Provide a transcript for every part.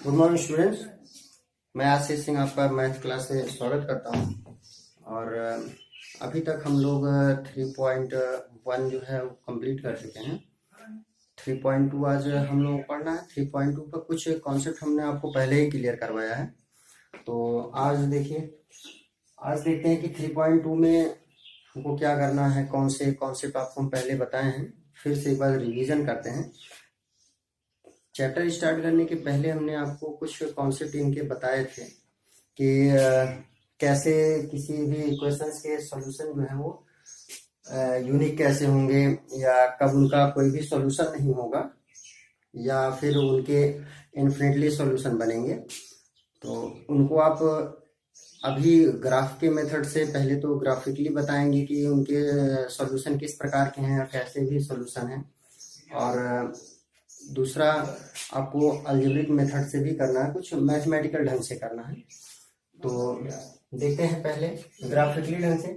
Good morning students. मैं आशीष सिंह आपका math class में स्वागत करता हूं। और अभी तक हम लोग 3.1 जो है वो कंप्लीट कर चुके हैं। 3.2 आज हम लोग को पढ़ना है। 3.2 का कुछ कॉन्सेप्ट हमने आपको पहले ही क्लियर करवाया है। तो आज देखिए, आज देखते हैं कि 3.2 में हमको क्या करना है, कौन से कॉन्सेप्ट आपको हम पहले बताए हैं। फिर से एक बार रिवीजन करते हैं। चैप्टर स्टार्ट करने के पहले हमने आपको कुछ कॉन्सेप्ट इनके बताए थे कि कैसे किसी भी इक्वेशंस के सॉल्यूशन जो है वो यूनिक कैसे होंगे, या कब उनका कोई भी सॉल्यूशन नहीं होगा, या फिर उनके इन्फिनिटली सॉल्यूशन बनेंगे। तो उनको आप अभी ग्राफ के मेथड से पहले तो ग्राफिकली बताएंगे कि उनके सॉल्यूशन किस प्रकार के हैं और कैसे भी सॉल्यूशन हैं, और दूसरा आपको अलजेब्रिक मेथड से भी करना है, कुछ मैथमेटिकल ढंग से करना है। तो देखते हैं पहले ग्राफिकली ढंग से।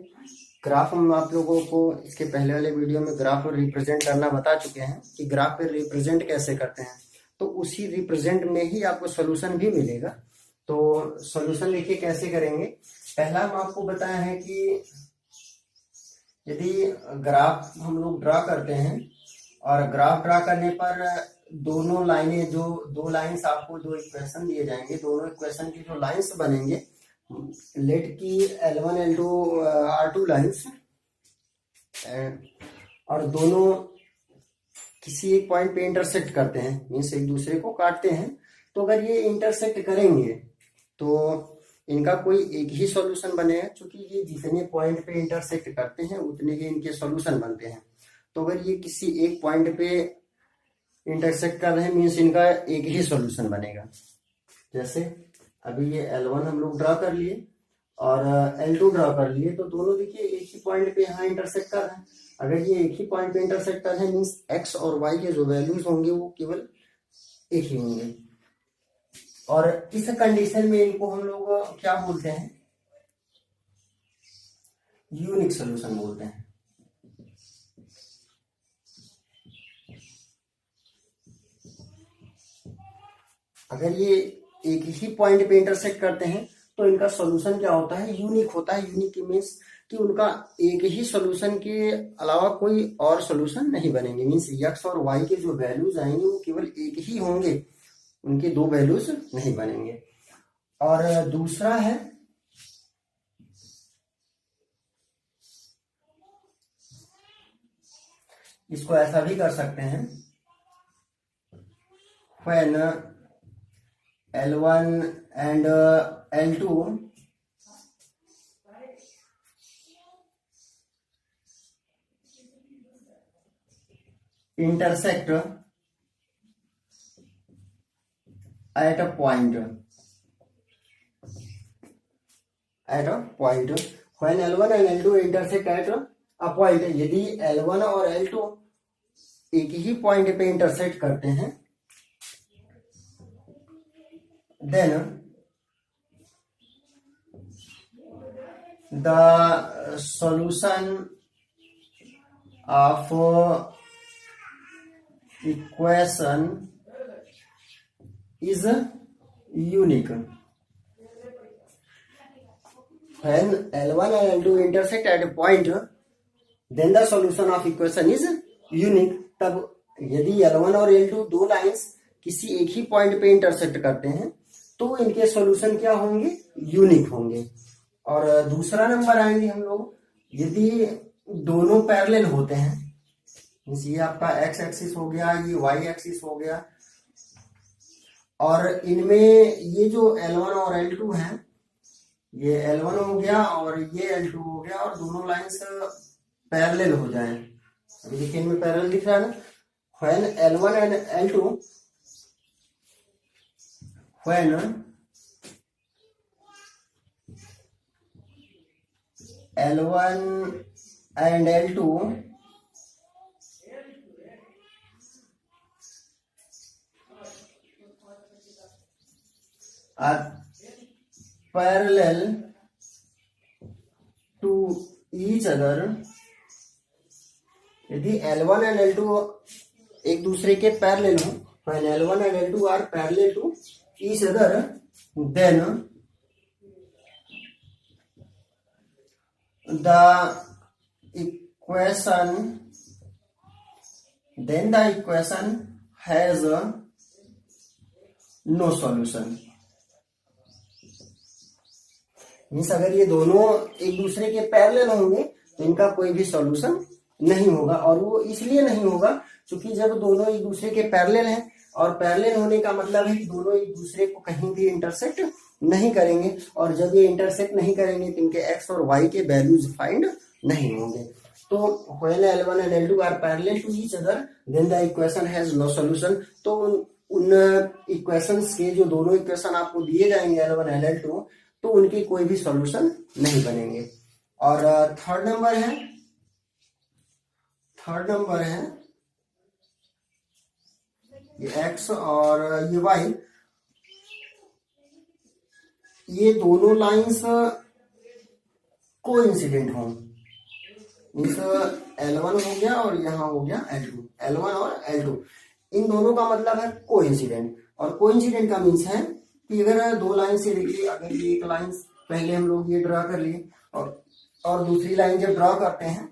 ग्राफ हम आप लोगों को इसके पहले वाले वीडियो में ग्राफ रिप्रेजेंट करना बता चुके हैं कि ग्राफ पे रिप्रेजेंट कैसे करते हैं। तो उसी रिप्रेजेंट में ही आपको सोल्यूशन भी मिलेगा। तो सोल्यूशन देखिए कैसे करेंगे। पहला हम आपको बताया है कि यदि ग्राफ हम लोग ड्रा करते हैं और ग्राफ ड्रा करने पर दोनों लाइनें, जो दो लाइंस आपको जो इक्वेशन दिए जाएंगे, दोनों इक्वेशन की जो लाइंस बनेंगे, लेट की L1 L2 R2 लाइंस, और दोनों किसी एक पॉइंट पे इंटरसेक्ट करते हैं, मीन्स एक दूसरे को काटते हैं। तो अगर ये इंटरसेक्ट करेंगे तो इनका कोई एक ही सॉल्यूशन बनेगा, क्योंकि ये जितने पॉइंट पे इंटरसेक्ट करते हैं उतने ही इनके सॉल्यूशन बनते हैं। तो अगर ये किसी एक पॉइंट पे इंटरसेक्ट कर रहे हैं मीन्स इनका एक ही सॉल्यूशन बनेगा। जैसे अभी ये L1 हम लोग ड्रा कर लिए और L2 ड्रा कर लिए, तो दोनों देखिए एक ही पॉइंट पे यहाँ इंटरसेक्ट कर रहे हैं। अगर ये एक ही पॉइंट पे इंटरसेक्ट कर रहे हैं मीन्स x और y के जो वैल्यूज होंगे वो केवल एक ही होंगे। और इस कंडीशन में इनको हम लोग क्या बोलते हैं, यूनिक सॉल्यूशन बोलते हैं। अगर ये एक ही पॉइंट पे इंटरसेक्ट करते हैं तो इनका सॉल्यूशन क्या होता है, यूनिक होता है। यूनिक मीन्स कि उनका एक ही सॉल्यूशन के अलावा कोई और सॉल्यूशन नहीं बनेंगे। मीन्स x और y के जो वैल्यूज आएंगे वो केवल एक ही होंगे, उनके दो वैल्यूज नहीं बनेंगे। और दूसरा है इसको ऐसा भी कर सकते हैं, when L1 and L2 intersect at a point. When L1 and L2 intersect at a point, यदि L1 और L2 एक ही पॉइंट पे इंटरसेक्ट करते हैं, then the solution of equation is unique. When L1 and L2 intersect at a point, then the solution of equation is unique. तब यदि L1 और L2 दो लाइंस किसी एक ही पॉइंट पे इंटरसेक्ट करते हैं तो इनके सॉल्यूशन क्या होंगे, यूनिक होंगे। और दूसरा नंबर आएंगे हम लोग, यदि दोनों पैरेलल होते हैं, ये आपका x एक्सिस हो गया, ये y एक्सिस हो गया, और इनमें ये जो L1 और L2 है, ये L1 हो गया और ये L2 हो गया, और दोनों लाइंस पैरेलल हो जाए। अभी देखिए इनमें पैरेलल दिख रहा है ना। when L1 and L2 when L1 and L2 are parallel to each other, यदि L1 and L2 एक दूसरे के पैरेलल हो, when L1 and L2 are parallel to each other, then the equation has no solution. Means अगर ये दोनों एक दूसरे के पैरेलल होंगे तो इनका कोई भी सॉल्यूशन नहीं होगा। और वो इसलिए नहीं होगा क्योंकि जब दोनों एक दूसरे के पैरेलल हैं, और पैरेलल होने का मतलब है कि दोनों एक दूसरे को कहीं भी इंटरसेक्ट नहीं करेंगे, और जब ये इंटरसेक्ट नहीं करेंगे तो इनके x और y के वैल्यूज फाइंड नहीं होंगे। तो when L1 and L2 are parallel to each other then the equation has no solution। तो उन इक्वेशंस के जो दोनों इक्वेशन आपको दिए जाएंगे L1 and L2, तो उनके कोई भी सॉल्यूशन नहीं बनेंगे। और थर्ड नंबर है ये x और ये y, ये दोनों लाइंस कोइंसिडेंट हों। मीन्स L1 हो गया और यहाँ हो गया L2, L1 और L2, इन दोनों का मतलब है कोइंसिडेंट। और कोइंसिडेंट का मीन्स है कि अगर दो लाइन से देखिए, अगर ये एक लाइन पहले हम लोग ये ड्रा कर लिए और दूसरी लाइन जब ड्रा करते हैं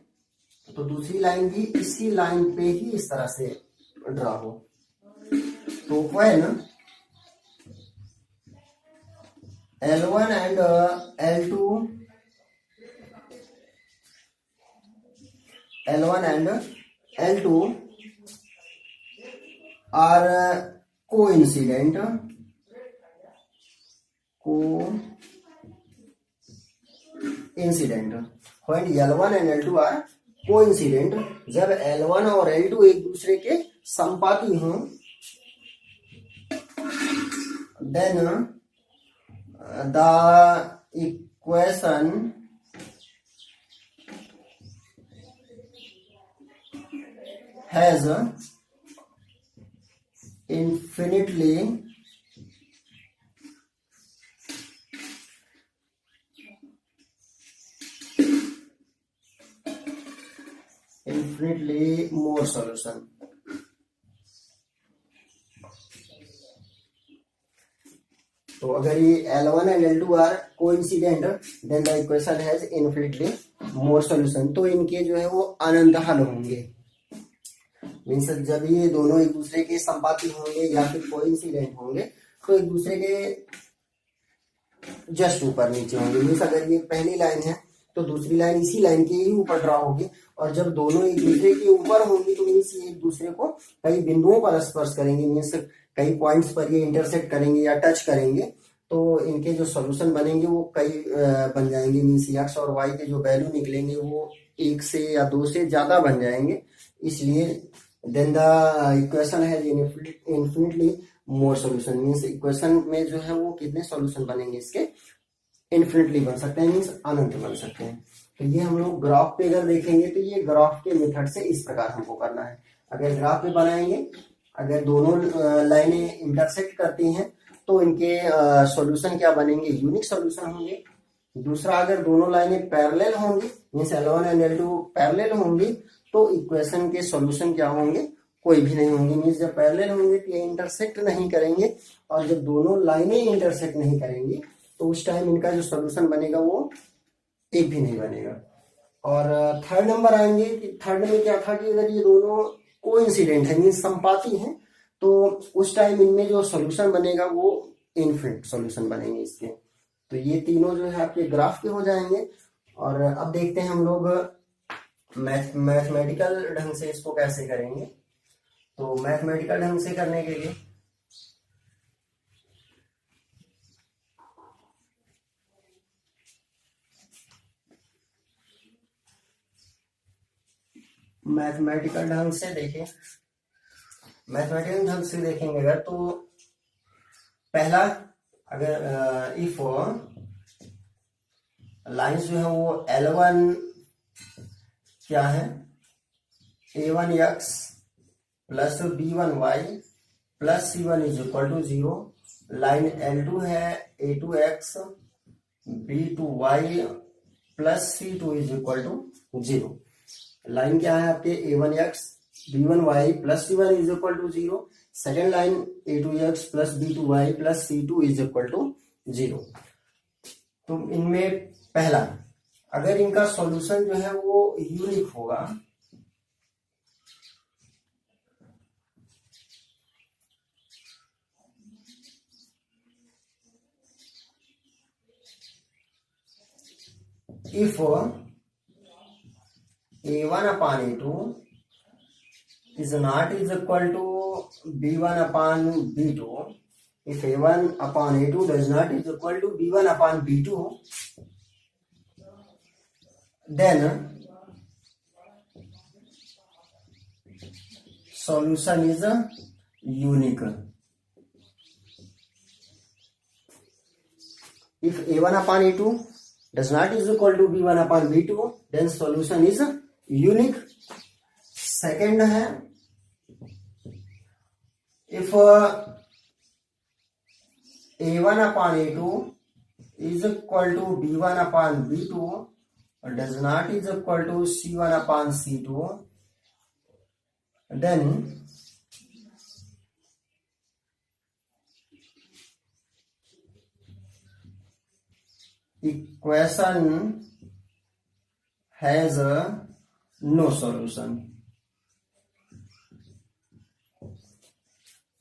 तो दूसरी लाइन भी इसी लाइन पे ही इस तरह से ड्रा हो। तो when L1 and L2 are coincident, when L1 and L2 are coincident, जब L1 और L2 एक दूसरे के संपाती हों, then the equation has infinitely more solution। तो अगर ये L1 and L2 are coincident then the equation has infinitely more solution। तो इनके जो है वो अनंत हल होंगे। मीन्स जब ये दोनों एक दूसरे के संपाती होंगे या फिर कोइंसिडेंट होंगे तो एक दूसरे के जस्ट ऊपर नीचे होंगे। मीन्स अगर ये पहली लाइन है तो दूसरी लाइन इसी लाइन के ही ऊपर ड्रा होगी, और जब दोनों एक दूसरे के ऊपर होंगी तो मीन्स ये एक दूसरे को कई बिंदुओं पर स्पर्श करेंगे, मीन्स कई पॉइंट्स पर ये इंटरसेक्ट करेंगे या टच करेंगे। तो इनके जो सॉल्यूशन बनेंगे वो कई बन जाएंगे। मीन्स x और y के जो वैल्यू निकलेंगे वो 1 से या 2 से ज्यादा बन जाएंगे। इसलिए देन द इक्वेशन है इन्फिनिटली मोर सॉल्यूशन। मीन्स इक्वेशन में जो है वो कितने सॉल्यूशन बनेंगे इसके, इन्फिनिटली बन सकते हैं, मीन्स अनंत बन सकते हैं। तो ये हम लोग ग्राफ पे अगर देखेंगे तो ये ग्राफ के मेथड से इस प्रकार हमको करना है। अगर ग्राफ पे बनाएंगे, अगर दोनों लाइनें इंटरसेक्ट करती हैं तो इनके सॉल्यूशन क्या बनेंगे, यूनिक सॉल्यूशन होंगे। दूसरा, अगर दोनों लाइनें पैरेलल होंगी, means L1 and L2 parallel होंगी, तो इक्वेशन के सॉल्यूशन क्या होंगे, कोई भी नहीं होंगे। मीन्स जब पैरेलल होंगे तो ये इंटरसेक्ट नहीं करेंगे, और जब दोनों लाइनें इंटरसेक्ट नहीं करेंगी तो उस टाइम इनका जो सॉल्यूशन बनेगा वो एक भी नहीं बनेगा। और थर्ड नंबर आएंगे कि थर्ड में क्या था कि अगर ये दोनों कोइंसिडेंट है, मीन्स संपाती हैं, तो उस टाइम इनमें जो सॉल्यूशन बनेगा वो इनफिनिट सॉल्यूशन बनेंगे इसके। तो ये तीनों जो है आपके ग्राफ के हो जाएंगे। और अब देखते हैं हम लोग मैथमेटिकल ढंग से इसको कैसे करेंगे। तो मैथमेटिकल ढंग से करने के लिए मैथमेटिकल ढंग से देखेंगे अगर, तो पहला, अगर इफ लाइंस जो है वो L1 क्या है, A1x plus B1y plus C1 is equal to 0। Line L2 है A2x B2y plus C2 is equal to 0। Line क्या है आपके A1x B1y plus C1 is equal to 0, second line a2x plus b2y plus c2 is equal to 0। तो इनमें पहला, अगर इनका solution जो है वो यूनिक होगा, if a1 upon a2 is not is equal to b1 upon b2, if a1 upon a2 does not is equal to b1 upon b2, then solution is unique. If a1 upon a2 does not is equal to b1 upon b2, then solution is unique. Second है, if a1 upon a2 is equal to b1 upon b2 or does not is equal to c1 upon c2, then equation has no solution.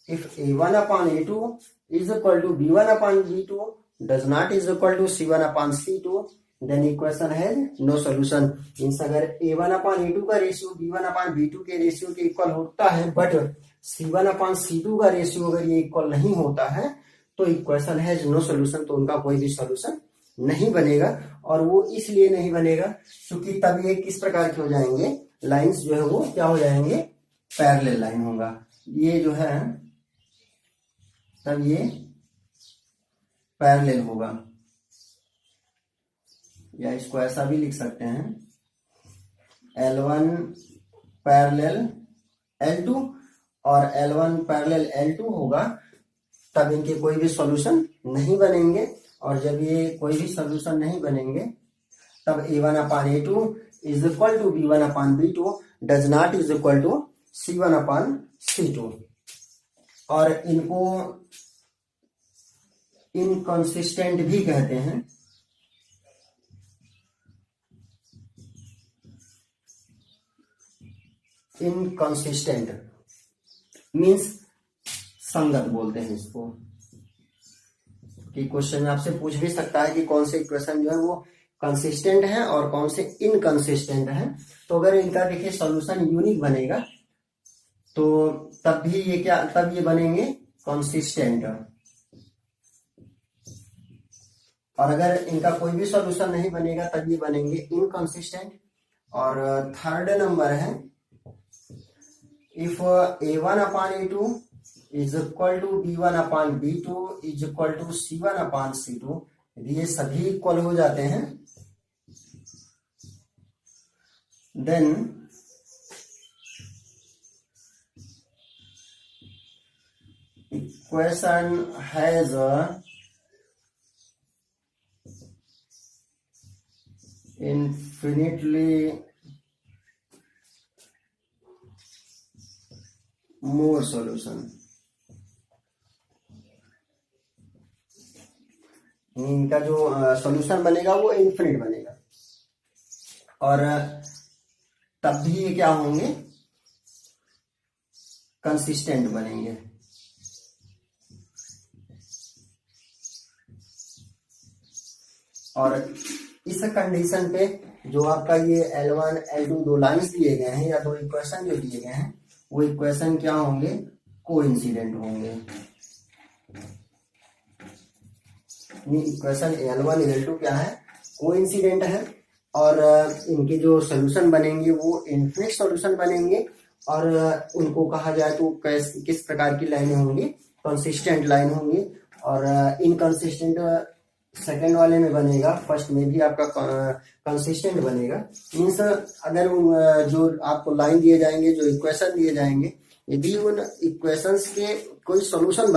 If a1 upon a2 is equal to b1 upon b2 does not is equal to c1 upon c2, then equation has no solution. Means अगर a1 upon a2 का ratio b1 upon b2 के ratio के equal होता है, but c1 upon c2 का ratio अगर ये equal नहीं होता है, तो इक्वेशन हैज नो सॉल्यूशन, तो उनका कोई भी सॉल्यूशन नहीं बनेगा। और वो इसलिए नहीं बनेगा क्योंकि तब ये किस प्रकार के हो जाएंगे, लाइंस जो है वो क्या हो जाएंगे, पैरेलल लाइन होगा। ये जो है तब ये पैरेलल होगा, या इसको ऐसा भी लिख सकते हैं L1 पैरेलल L2 और L1 पैरेलल L2 होगा, तब इनके कोई भी सॉल्यूशन नहीं बनेंगे। और जब ये कोई भी सॉल्यूशन नहीं बनेंगे तब a1 upon a2 is equal to b1 upon b2 does not is equal to c1 upon c2। और इनको इनकंसिस्टेंट भी कहते हैं। इनकंसिस्टेंट मीन्स संगत बोलते हैं इसको, कि क्वेश्चन आपसे पूछ भी सकता है कि कौन से इक्वेशन जो है वो कंसिस्टेंट है और कौन से इनकंसिस्टेंट है। तो अगर इनका देखिए सॉल्यूशन यूनिक बनेगा तो तब भी ये क्या, तब ये बनेंगे कंसिस्टेंट। और अगर इनका कोई भी सॉल्यूशन नहीं बनेगा तब ये बनेंगे इनकंसिस्टेंट। और थर्ड नंबर है, if a1 upon a2 is equal to b1 upon b2 is equal to c1 upon c2, यदि ये सभी इक्वल हो जाते हैं then equation has infinitely more solution। इनका जो सॉल्यूशन बनेगा वो इन्फिनिट बनेगा, और तब भी ये क्या होंगे, कंसिस्टेंट बनेंगे। और इस कंडीशन पे जो आपका ये L1 L2 दो लाइंस दिए गए हैं या दो इक्वेशन जो दिए गए हैं, वो इक्वेशन क्या होंगे, कोइंसिडेंट होंगे। इक्वेशन L1 L2 क्या है, कोइंसिडेंट है। और इनके जो सॉल्यूशन बनेंगे वो इनफिनिट सॉल्यूशन बनेंगे। और उनको कहा जाए तो किस प्रकार की लाइनें होंगी, कंसिस्टेंट लाइन होंगी। और इनकंसिस्टेंट सेकेंड वाले में बनेगा, फर्स्ट में भी आपका कंसिस्टेंट बनेगा। मीन्स अगर जो आपको लाइन दिए जाएंगे, जो इक्वेशन दिए जाएंगे, यदि उन इक्वेशंस के कोई सॉल्यूशन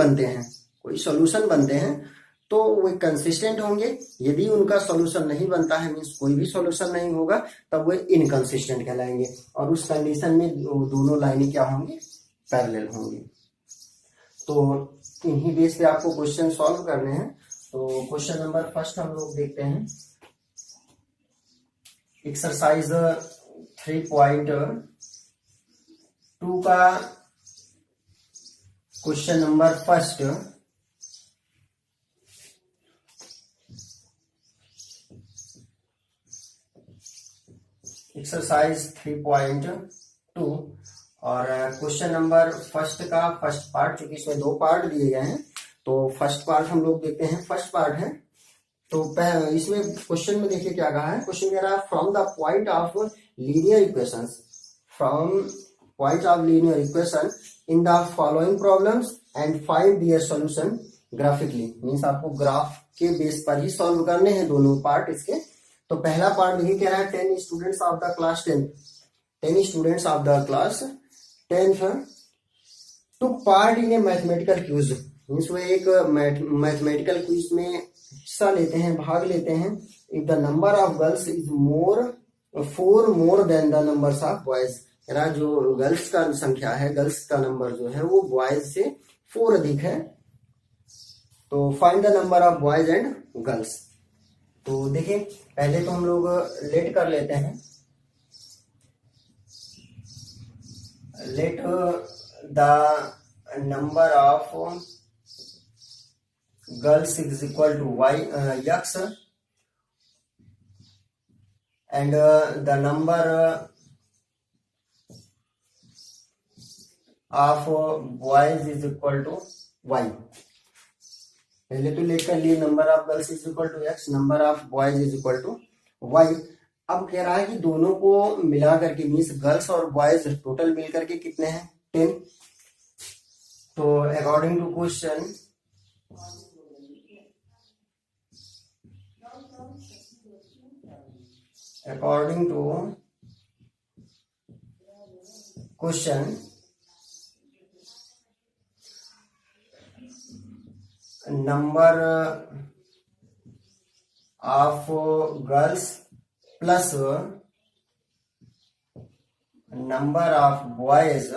बनते हैं तो वो कंसिस्टेंट होंगे। यदि उनका सॉल्यूशन नहीं बनता है, मीन्स कोई भी सॉल्यूशन नहीं होगा, तब वो इनकंसिस्टेंट कहलाएंगे। और उस कंडीशन में दोनों लाइनें क्या होंगी, पैरेलल होंगी। तो इन्हीं बेस पे आपको क्वेश्चन सॉल्व करने हैं। तो क्वेश्चन नंबर फर्स्ट हम लोग देखते हैं। एक्सरसाइज 3.2 का क्वेश्चन नंबर फर्स्ट। एक्सरसाइज 3.2 और क्वेश्चन नंबर फर्स्ट का फर्स्ट पार्ट, क्योंकि इसमें 2 पार्ट दिए गए हैं तो फर्स्ट पार्ट हम लोग देखते हैं। फर्स्ट पार्ट है तो इसमें क्वेश्चन में देखिए क्या कहा है। क्वेश्चन कह रहा है from the point of linear equations, from point of linear equation in the following problems and find their solution graphically. Means आपको ग्राफ के बेस पर ही सॉल्व करने हैं दोनों पार्ट इसके। तो पहला पार्ट देखिए कह रहा है 10 students of the class 10 students of the class 10th took part in a mathematical quiz। Means वो एक मैथमेटिकल क्विज में हिस्सा लेते हैं, भाग लेते हैं। If the number of girls is four more than the numbers of boys. जो गर्ल्स का संख्या है, गर्ल्स का नंबर जो है वो बॉयज से 4 अधिक है। तो find the number of boys and girls. तो देखिए पहले तो हम लोग लेट कर लेते हैं। Let the number of girls is equal to x and the number of boys is equal to y। पहले तो लेट कर लिए number of girls is equal to x, number of boys is equal to y। अब कह रहा है कि दोनों को मिला करके मीन्स गर्ल्स और बॉयज टोटल मिल करके कितने हैं 10। तो according to question number of girls plus number of boys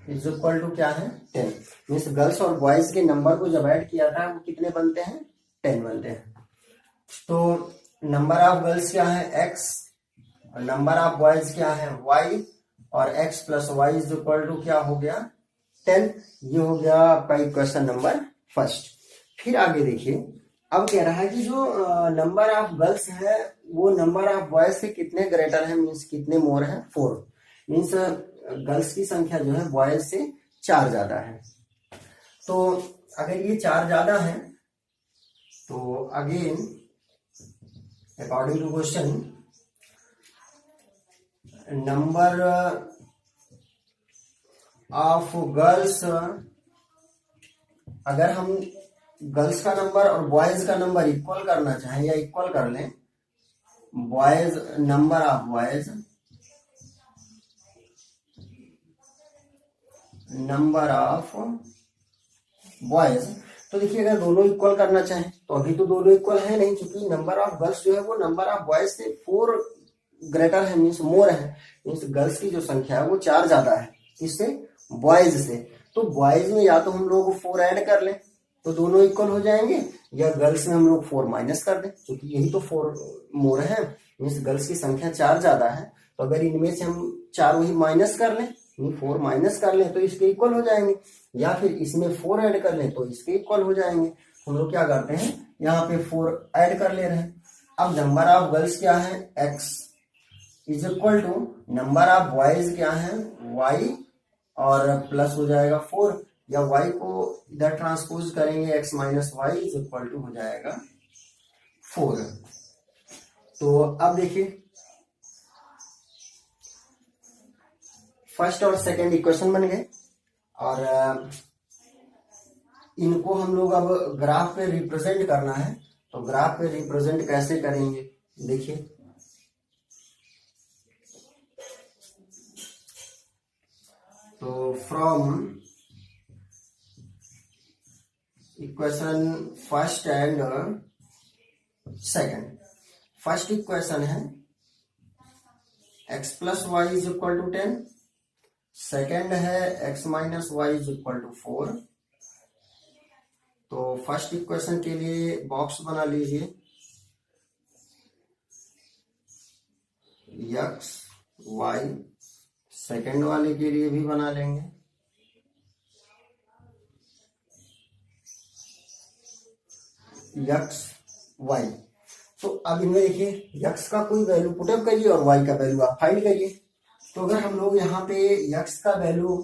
is equal to क्या है 10। मीन्स गर्ल्स और बॉयज के नंबर को जब ऐड किया था वो कितने बनते हैं 10 बनते हैं। तो नंबर ऑफ गर्ल्स क्या है x और नंबर ऑफ बॉयज क्या है y और x plus y is equal to क्या हो गया 10। ये हो गया आपका इक्वेशन नंबर फर्स्ट। फिर आगे देखिए, अब कह रहा है कि जो नंबर ऑफ गर्ल्स है वो नंबर ऑफ बॉयज से कितने ग्रेटर है, मीन्स कितने मोर है 4। मीन्स गर्ल्स की संख्या जो है बॉयज से 4 ज्यादा है। तो अगर ये 4 ज्यादा है तो again according to question number of girls, अगर हम गर्ल्स का नंबर और बॉयज का नंबर इक्वल करना चाहें या इक्वल कर लें, boys number of boys number of boys, तो देखिए अगर दोनों इक्वल करना चाहें तो अभी तो दोनों इक्वल है नहीं, क्योंकि नंबर ऑफ गर्ल्स जो है वो नंबर ऑफ बॉयज से 4 ग्रेटर है, मीन्स मोर है। मीन्स गर्ल्स की जो संख्या है वो 4 ज्यादा है इससे बॉयज से। तो बॉयज में या तो हम लोग 4 ऐड कर लें तो दोनों इक्वल हो जाएंगे, या गर्ल्स में हम लोग 4 माइनस कर दें, क्योंकि यही तो 4 मोर है। मीन्स गर्ल्स की संख्या 4 ज्यादा है। तो अगर इनमें से हम 4 वही माइनस कर लें, 4 माइनस कर लें तो इसके इक्वल हो जाएंगे, या फिर इसमें 4 ऐड कर लें तो इसके इक्वल हो जाएंगे। हम लोग क्या करते हैं यहाँ पे 4 ऐड कर ले रहे हैं। अब नंबर ऑफ गर्ल्स क्या है x is equal to number of boys क्या है y और प्लस हो जाएगा 4, या y को इधर ट्रांसपोज करेंगे x minus y is equal to हो जाएगा 4। तो अब देखिए फर्स्ट और सेकंड इक्वेशन बन गए और इनको हम लोग अब ग्राफ पे रिप्रेजेंट करना है। तो ग्राफ पे रिप्रेजेंट कैसे करेंगे देखिए, तो from equation first and second, first equation है x plus y is equal to 10 second है x minus y is equal to 4। तो फर्स्ट इक्वेशन के लिए बॉक्स बना लीजिए, x y। सेकेंड वाले के लिए भी बना लेंगे, x y। तो अब इनमें देखिए x का कोई वैल्यू पुटअप करिए और y का वैल्यू आप फाइंड करिए। तो अगर हम लोग यहाँ पे x का वैल्यू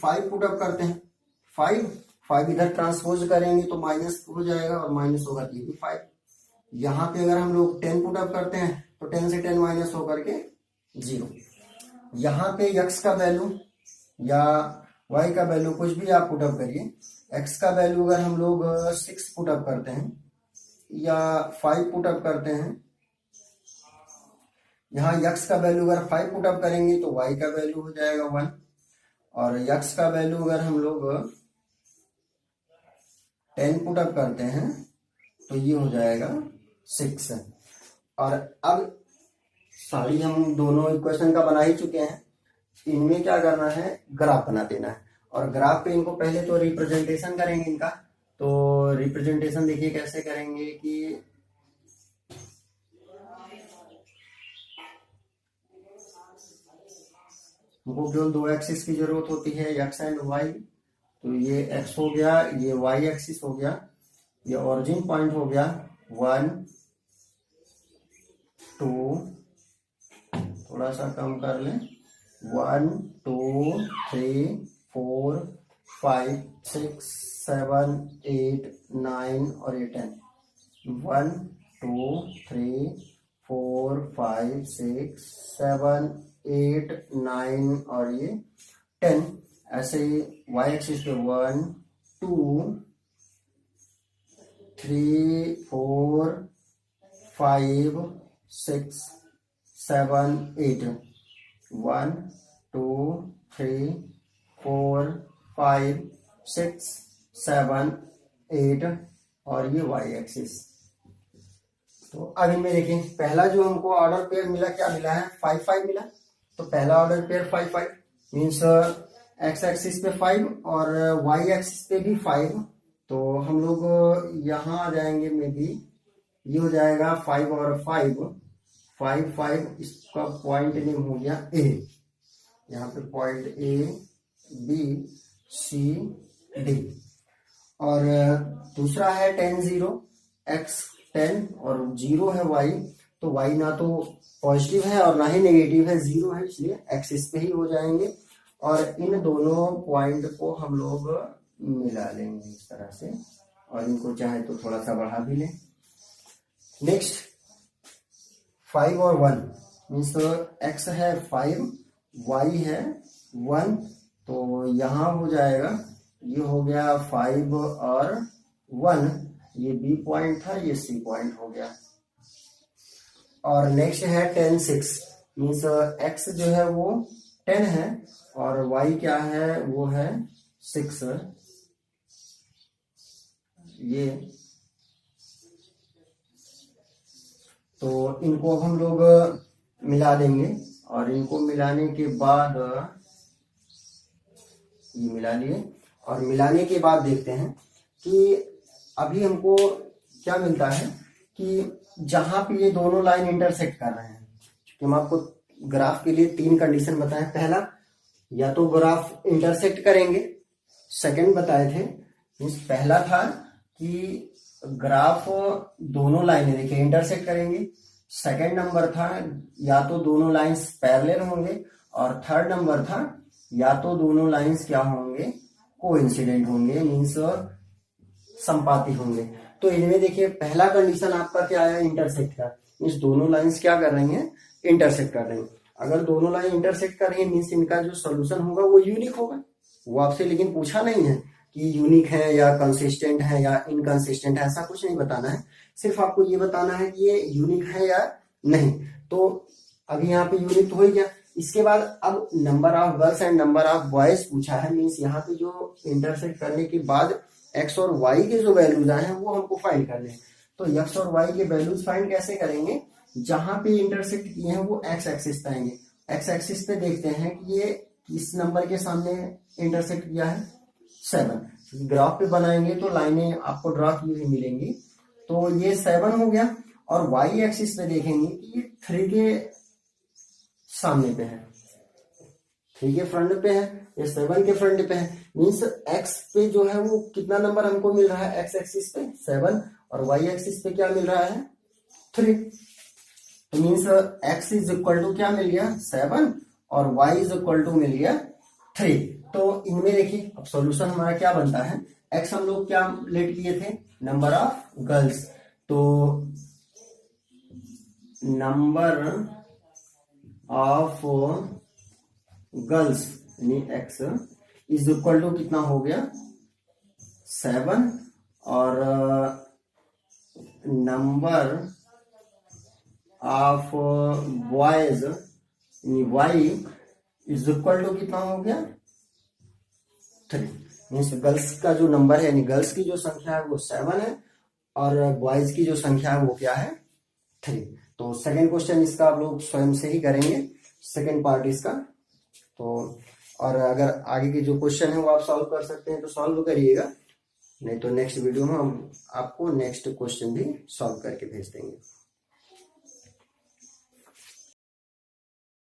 5 पुटअप करते हैं, 5 इधर ट्रांसपोज करेंगे तो माइनस हो जाएगा और माइनस होगा ये भी 5। यहाँ पे अगर हम लोग 10 पुटअप करते हैं तो 10 से 10 माइनस होकर के 0। यहाँ पे x का वैल्यू या y का वैल्यू कुछ भी आप पुटअप करिए। x का वैल्यू अगर हम लोग 6 पुटअप करते हैं या 5 पुटअप करते हैं, यहाँ x का वैल्यू अगर 5 पुटअप करेंगे तो y का वैल्यू हो जाएगा 1, और x का वैल्यू अगर हम लोग 10 पुटअप करते हैं तो ये हो जाएगा 6। और अब सारी हम दोनों इक्वेशन का बना ही चुके हैं, इनमें क्या करना है, ग्राफ बना देना है। और ग्राफ पे इनको पहले तो रिप्रेजेंटेशन करेंगे इनका। तो रिप्रेजेंटेशन देखिए कैसे करेंगे कि हमको केवल 2 एक्सिस की जरूरत होती है, x एंड y। तो ये x हो गया, ये y एक्सिस हो गया, ये ओरिजिन पॉइंट हो गया 1 2, थोड़ा सा कम कर लें, 1 2 3 4 5 6 7 8 9 और ये 10। 1 2 3 4 5 6 7 8 9 और ये 10। ऐसे ही y एक्सिस पे 1 2 3 4 5 6 7 8। 1 2 3 4 5 6 7 8 और ये y एक्सिस। तो अब इनमें देखें, पहला जो हमको ऑर्डर पेयर मिला, क्या मिला है, 5 5 मिला। तो पहला order pair 5 5 means x axis पे 5 और y एक्सिस पे भी 5। तो हम लोग यहाँ आ जाएंगे में भी, ये हो जाएगा 5 और 5 5 5। इसका पॉइंट नेम हो गया A, यहाँ पे point A B C D। और दूसरा है 10 0, x 10 और 0 है y। तो y ना तो पॉजिटिव है और ना ही नेगेटिव है, 0 है, इसलिए एक्सिस पे ही हो जाएंगे। और इन दोनों पॉइंट को हम लोग मिला लेंगे इस तरह से, और इनको चाहे तो थोड़ा सा बढ़ा भी लें। नेक्स्ट 5 और 1 मीन्स x है 5 y है 1। तो यहाँ हो जाएगा, ये हो गया 5 और 1, ये B पॉइंट था, ये C पॉइंट हो गया। और नेक्स्ट है 10 6 मीन्स x जो है वो 10 है और y क्या है, वो है 6। ये तो इनको अब हम लोग मिला देंगे, और इनको मिलाने के बाद ये मिला लिए। और मिलाने के बाद देखते हैं कि अभी हमको क्या मिलता है कि जहां पे ये दोनों लाइन इंटरसेक्ट कर रहे हैं, क्योंकि हम आपको ग्राफ के लिए 3 कंडीशन बताए। पहला, या तो ग्राफ इंटरसेक्ट करेंगे, सेकंड बताए थे, मीन्स पहला था कि ग्राफ दोनों लाइनें देखिए इंटरसेक्ट करेंगे। सेकंड नंबर था या तो दोनों लाइंस पैरेलल होंगे, और थर्ड नंबर था या तो दोनों लाइंस क्या होंगे, कोइंसिडेंट होंगे, मीन्स संपाती होंगे। तो इनमें देखिए पहला कंडीशन आपका क्या है, इंटरसेक्ट का, मीन्स दोनों लाइंस क्या कर रही हैं, इंटरसेक्ट कर रही हैं। अगर दोनों लाइन इंटरसेक्ट कर रही है मीन्स इनका जो सोल्यूशन होगा वो यूनिक होगा। वो आपसे लेकिन पूछा नहीं है कि यूनिक है या कंसिस्टेंट है या इनकंसिस्टेंट है, ऐसा कुछ नहीं बताना है। सिर्फ आपको ये बताना है कि ये यूनिक है या नहीं। तो अभी यहाँ पे यूनिक तो हो ही गया। इसके बाद अब number of girls and number of boys पूछा है, मीन्स यहाँ पे जो इंटरसेक्ट करने के बाद एक्स और वाई के जो वैल्यूज आए हैं वो हमको फाइंड करने हैं। तो एक्स और वाई के वैल्यूज फाइंड कैसे करेंगे, जहां पे इंटरसेक्ट किए हैं वो एक्स एक्सिस पे आएंगे एक्स एक्सिस पे देखते हैं कि ये किस नंबर के सामने इंटरसेक्ट किया है, 7। ग्राफ पे बनाएंगे तो लाइनें आपको ड्रा की हुई मिलेंगी, तो ये 7 हो गया। और वाई एक्सिस पे देखेंगे कि ये 3 के सामने पे है, 3 के फ्रंट पे है, ये 7 के फ्रंट पे है। मीन्स एक्स पे जो है वो कितना नंबर हमको मिल रहा है, एक्स एक्सिस पे 7 और वाई एक्सिस पे क्या मिल रहा है, 3। तो means x is equal to क्या मिल गया, 7 और वाई इज इक्वल टू मिल गया 3। तो इनमें देखिए अब सॉल्यूशन हमारा क्या बनता है, एक्स हम लोग क्या लेट किए थे, नंबर ऑफ गर्ल्स, तो नंबर ऑफ गर्ल्स यानी एक्स इज इक्वल टू कितना हो गया, 7 और नंबर ऑफ बॉयज यानी वाई इज इक्वल टू कितना हो गया, 3। मीन्स गर्ल्स का जो नंबर है यानी गर्ल्स की जो संख्या है वो 7 है और बॉयज की जो संख्या है वो क्या है, 3। तो सेकंड क्वेश्चन इसका आप लोग स्वयं से ही करेंगे, सेकंड पार्ट इसका। तो और अगर आगे के जो क्वेश्चन है वो आप सॉल्व कर सकते हैं तो सॉल्व करिएगा, नहीं तो नेक्स्ट वीडियो में हम आपको नेक्स्ट क्वेश्चन भी सॉल्व करके भेज देंगे।